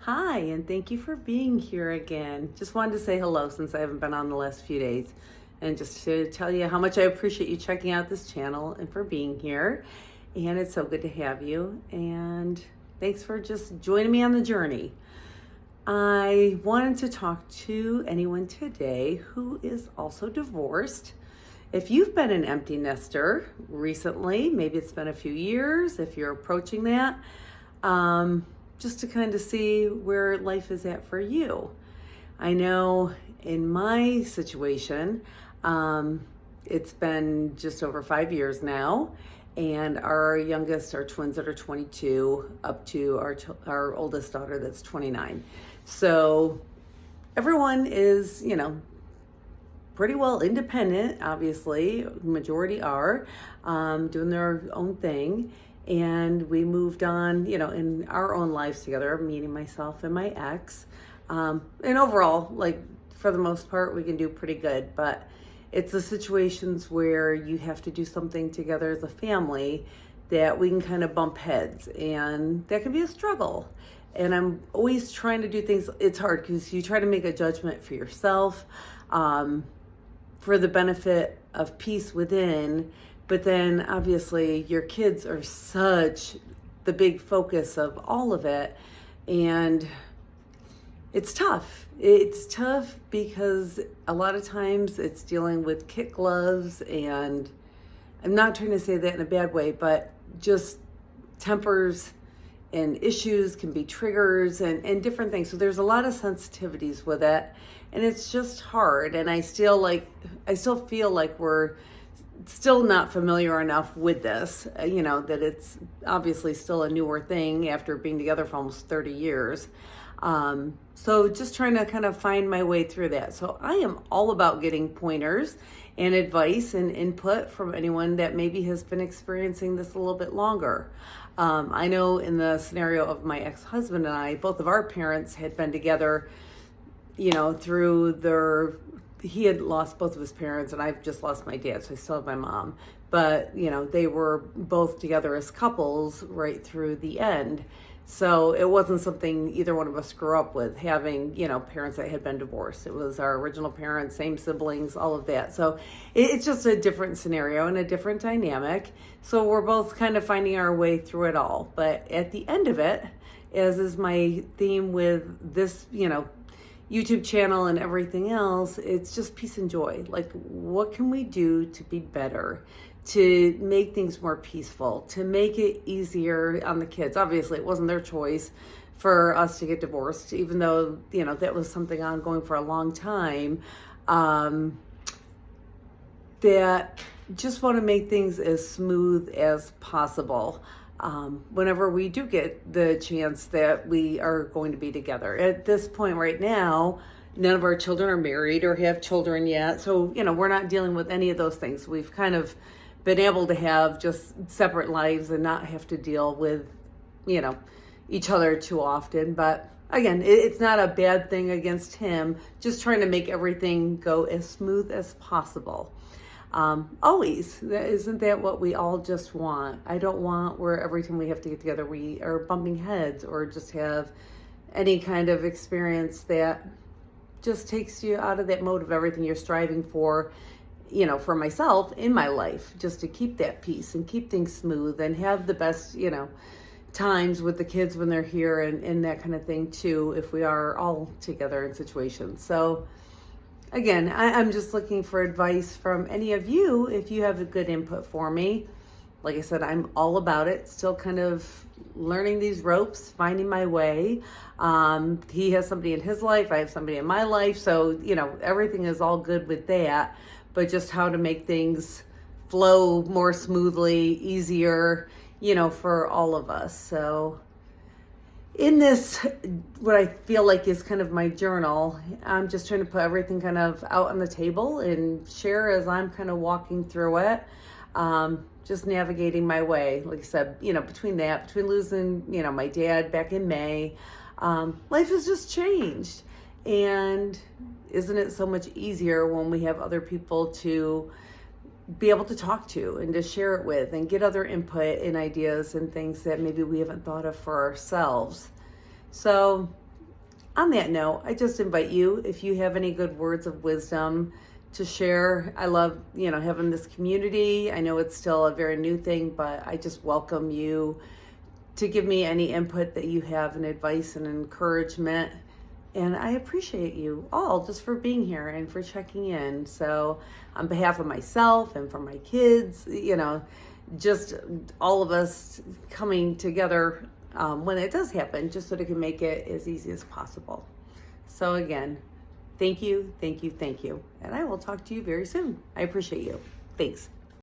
Hi, and thank you for being here again. Just wanted to say hello since I haven't been on the last few days, and just to tell you how much I appreciate you checking out this channel and for being here. And it's so good to have you, and thanks for just joining me on the journey. I wanted to talk to anyone today who is also divorced. If you've been an empty nester recently, maybe it's been a few years, if you're approaching that, just to kind of see where life is at for you. I know in my situation, it's been just over 5 years now, and our youngest are twins that are 22, up to our oldest daughter that's 29. So everyone is, pretty well independent, obviously. Majority are doing their own thing. And we moved on, in our own lives together, meaning myself and my ex. And overall, for the most part, we can do pretty good. But it's the situations where you have to do something together as a family that we can kind of bump heads. And that can be a struggle. And I'm always trying to do things. It's hard because you try to make a judgment for yourself, for the benefit of peace within. But then obviously your kids are such the big focus of all of it. And it's tough. It's tough because a lot of times it's dealing with kid gloves, and I'm not trying to say that in a bad way, but just tempers and issues can be triggers and different things. So there's a lot of sensitivities with it, and it's just hard. And I still feel like we're still not familiar enough with this, that it's obviously still a newer thing after being together for almost 30 years. So just trying to kind of find my way through that. So I am all about getting pointers and advice and input from anyone that maybe has been experiencing this a little bit longer. I know in the scenario of my ex-husband and I, both of our parents had been together, through he had lost both of his parents, and I've just lost my dad, so I still have my mom. But, they were both together as couples right through the end. So it wasn't something either one of us grew up with, having, parents that had been divorced. It was our original parents, same siblings, all of that. So it's just a different scenario and a different dynamic. So we're both kind of finding our way through it all. But at the end of it, as is my theme with this, YouTube channel and everything else, it's just peace and joy. Like, what can we do to be better, to make things more peaceful, to make it easier on the kids? Obviously, it wasn't their choice for us to get divorced, even though, that was something ongoing for a long time. That just want to make things as smooth as possible. Whenever we do get the chance that we are going to be together. At this point right now, none of our children are married or have children yet. So, we're not dealing with any of those things. We've kind of been able to have just separate lives and not have to deal with, each other too often. But again, it's not a bad thing against him, just trying to make everything go as smooth as possible. Always. Isn't that what we all just want? I don't want where every time we have to get together, we are bumping heads or just have any kind of experience that just takes you out of that mode of everything you're striving for, for myself in my life, just to keep that peace and keep things smooth and have the best, times with the kids when they're here and that kind of thing too, if we are all together in situations. So again, I'm just looking for advice from any of you if you have a good input for me. Like I said, I'm all about it. Still kind of learning these ropes, finding my way. He has somebody in his life. I have somebody in my life. So, everything is all good with that. But just how to make things flow more smoothly, easier, for all of us. So in this, what I feel like is kind of my journal, I'm just trying to put everything kind of out on the table and share as I'm kind of walking through it, just navigating my way. Like I said, between losing, my dad back in May, life has just changed. And isn't it so much easier when we have other people to be able to talk to and to share it with and get other input and ideas and things that maybe we haven't thought of for ourselves. So on that note, I just invite you, if you have any good words of wisdom to share. I love, having this community. I know it's still a very new thing, but I just welcome you to give me any input that you have and advice and encouragement. And I appreciate you all just for being here and for checking in. So on behalf of myself and for my kids, just all of us coming together when it does happen, just so that it can make it as easy as possible. So again, thank you, thank you, thank you. And I will talk to you very soon. I appreciate you. Thanks.